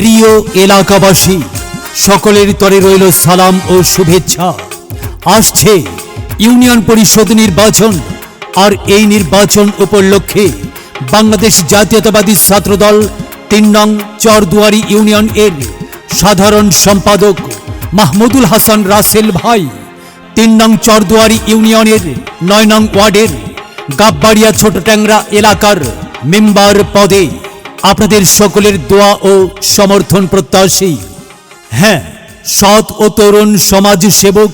প্রিয় এলাকাবাসী, সকলের তরে রইল সালাম ও শুভেচ্ছা। আসছে ইউনিয়ন পরিষদ নির্বাচন, আর এই নির্বাচন উপলক্ষে বাংলাদেশ জাতীয়তাবাদী ছাত্রদল ৩ নং চরদুয়ারি ইউনিয়ন এর সাধারণ সম্পাদক মাহমুদুল হাসান রাসেল ভাই ৩ নং চরদুয়ারি ইউনিয়নের ৯ নং ওয়ার্ডের গাববাড়িয়া ছোট ট্যাংরা এলাকার মেম্বার পদে আপনাদের সকলের দোয়া ও সমর্থন প্রত্যাশী। হ্যাঁ, সৎ ও তরুণ সমাজ সেবক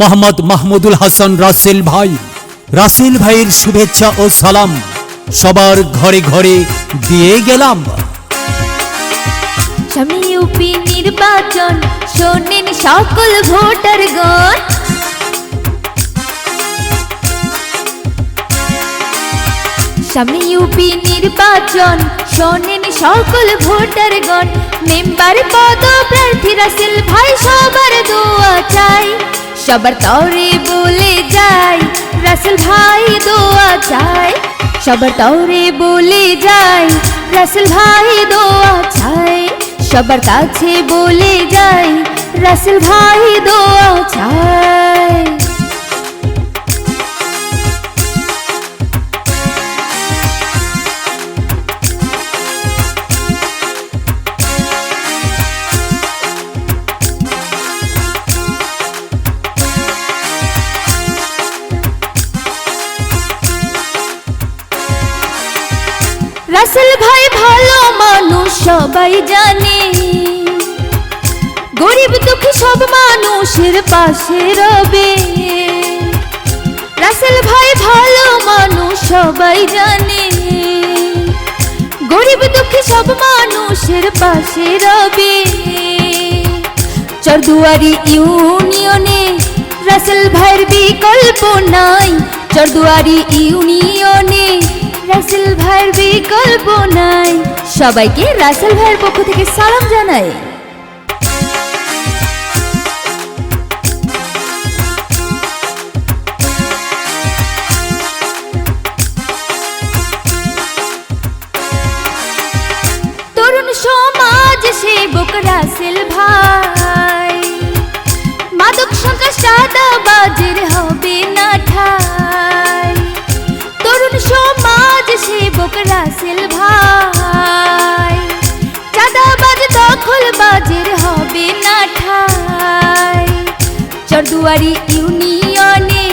মোহাম্মদ মাহমুদুল হাসান রাসেল ভাইয়ের শুভেচ্ছা ও সালাম সবার ঘরে ঘরে দিয়ে গেলাম। সামনে ইউপি নির্বাচন, শোনেন সকল ভোটারগণ। সামনে ইউপি নির্বাচন, শোনেন সকল ভোটারগণ। মেম্বার পদ প্রার্থী রাসেল ভাই সবার দোয়া চাই, সবার তরে বলে যাই রাসেল ভাই দোয়া চাই, সবার তরে বলে যাই রাসেল ভাই দোয়া চাই, সবার কাছে বলে যাই রাসেল ভাই দোয়া চাই। রাসেল ভাই ভালো মানুষ সবাই জানে, গরিব দুঃখী সব মানুষের পাশে রবে। রাসেল ভাই ভালো মানুষ সবাই জানে, গরিব দুঃখী সব মানুষের পাশে রবে। চরদুয়ারি ইউনিয়নে রাসেল ভাইয়ের বিকল্প নাই, চরদুয়ারি ইউনিয়নে রাসেল ভাইয়ের বিকল্প নাই। সবাইকে রাসেল ভাইয়ের পক্ষ থেকে সালাম জানাই। তরুণ সমাজ সেবক রাসেল ভাই, মাদক সন্ত্রাস চাঁদাবাজের হবে না ঠাই। তরুণ সমাজ সেবক রাসেল ভাই, চাঁদাবাজ দখলবাজের হবে না ঠাই। চরদুয়ারি ইউনিয়নে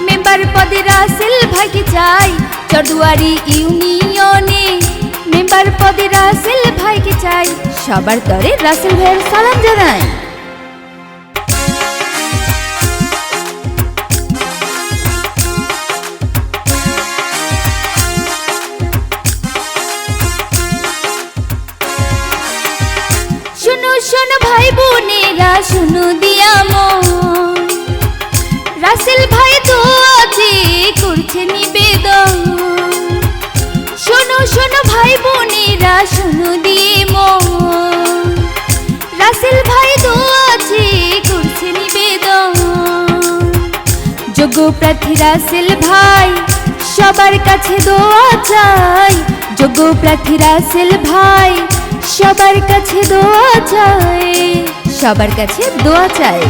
মেম্বার পদে রাসেল ভাইকে চাই, চরদুয়ারি ইউনিয়নে মেম্বার পদে রাসেল ভাইকে চাই। সবার তরে রাসেল ভাইয়ের সালাম জানাই। শোনো ভাই বোনেরা, শুনো দিয়া মন, রাসেল ভাই দোয়া চেয়ে করছে নিবেদন। শোনো ভাই বোনেরা, শুনো দিয়ে মন, রাসেল ভাই দোয়া চেয়ে করছে নিবেদন। যোগ্য প্রার্থী রাসেল ভাই সবার কাছে দোয়া চাই, যোগ্য প্রার্থী রাসেল ভাই সবার কাছে দোয়া চাই, সবার কাছে দোয়া চাই।